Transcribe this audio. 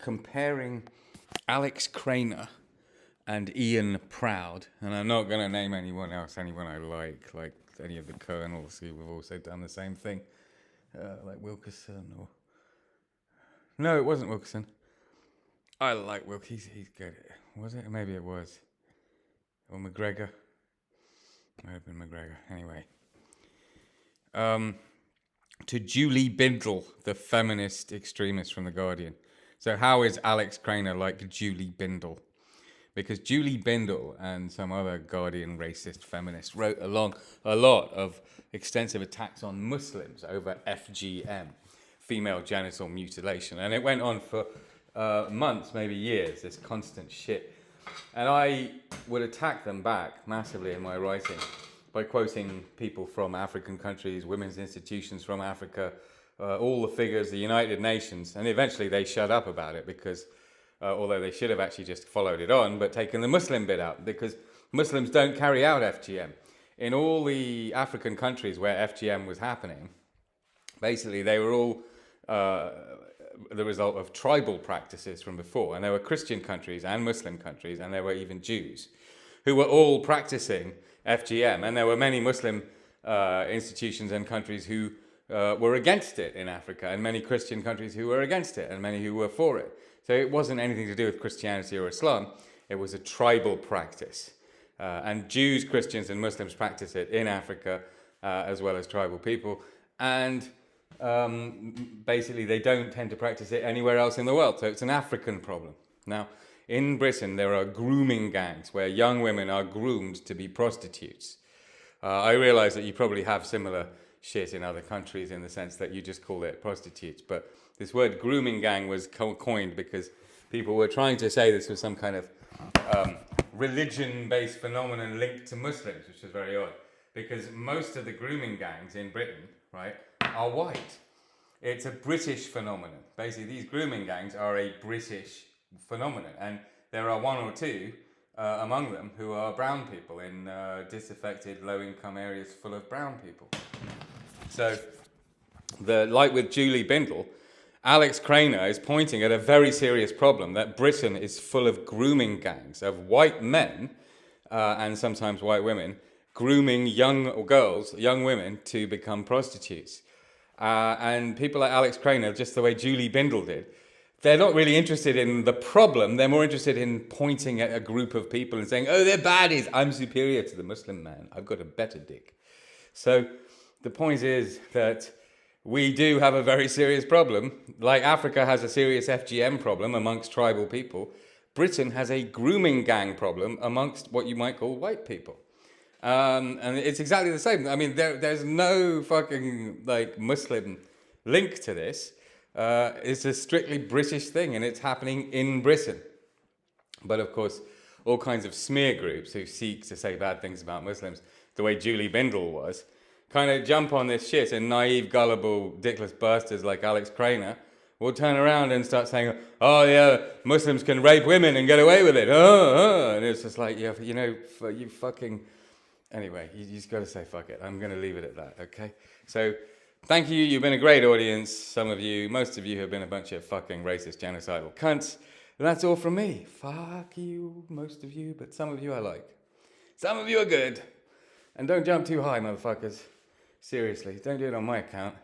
comparing Alex Krainer and Ian Proud, and I'm not going to name anyone else, anyone I like any of the colonels who have also done the same thing, like Wilkerson or... No, it wasn't Wilkerson. I like Wilkerson, he's good. Was it? Maybe it was. Or McGregor. Might have been McGregor. Anyway. To Julie Bindel, the feminist extremist from The Guardian. So how is Alex Krainer like Julie Bindel? Because Julie Bindel and some other Guardian racist feminists wrote a lot of extensive attacks on Muslims over FGM, female genital mutilation. And it went on for months, maybe years, this constant shit. And I would attack them back massively in my writing by quoting people from African countries, women's institutions from Africa, all the figures, the United Nations. And eventually they shut up about it because... although they should have actually just followed it on, but taken the Muslim bit out, because Muslims don't carry out FGM. In all the African countries where FGM was happening, basically they were all the result of tribal practices from before. And there were Christian countries and Muslim countries, and there were even Jews, who were all practicing FGM. And there were many Muslim institutions and countries who were against it in Africa, and many Christian countries who were against it, and many who were for it. So it wasn't anything to do with Christianity or Islam. It was a tribal practice. And Jews, Christians, and Muslims practice it in Africa, as well as tribal people. And basically, they don't tend to practice it anywhere else in the world. So it's an African problem. Now, in Britain, there are grooming gangs where young women are groomed to be prostitutes. I realize that you probably have similar shit in other countries in the sense that you just call it prostitutes. But this word grooming gang was coined because people were trying to say this was some kind of religion-based phenomenon linked to Muslims, which is very odd. Because most of the grooming gangs in Britain, right, are white. It's a British phenomenon. Basically, these grooming gangs are a British phenomenon. And there are one or two among them who are brown people in disaffected, low-income areas full of brown people. So, like with Julie Bindel, Alex Krainer is pointing at a very serious problem, that Britain is full of grooming gangs of white men and sometimes white women grooming young girls, young women, to become prostitutes. And people like Alex Krainer, just the way Julie Bindel did, they're not really interested in the problem. They're more interested in pointing at a group of people and saying, oh, they're baddies. I'm superior to the Muslim man. I've got a better dick. So the point is that we do have a very serious problem. Like Africa has a serious FGM problem amongst tribal people, Britain has a grooming gang problem amongst what you might call white people. And it's exactly the same. I mean, there's no fucking like Muslim link to this. It's a strictly British thing, and it's happening in Britain. But of course, all kinds of smear groups who seek to say bad things about Muslims, the way Julie Bindel was, kind of jump on this shit, and naive, gullible, dickless bastards like Alex Krainer will turn around and start saying, oh yeah, Muslims can rape women and get away with it. And it's just like, yeah, you know, you fucking... Anyway, you just got to say fuck it. I'm going to leave it at that, okay? So, thank you. You've been a great audience. Some of you, most of you have been a bunch of fucking racist, genocidal cunts. And that's all from me. Fuck you, most of you, but some of you I like. Some of you are good. And don't jump too high, motherfuckers. Seriously, don't do it on my account.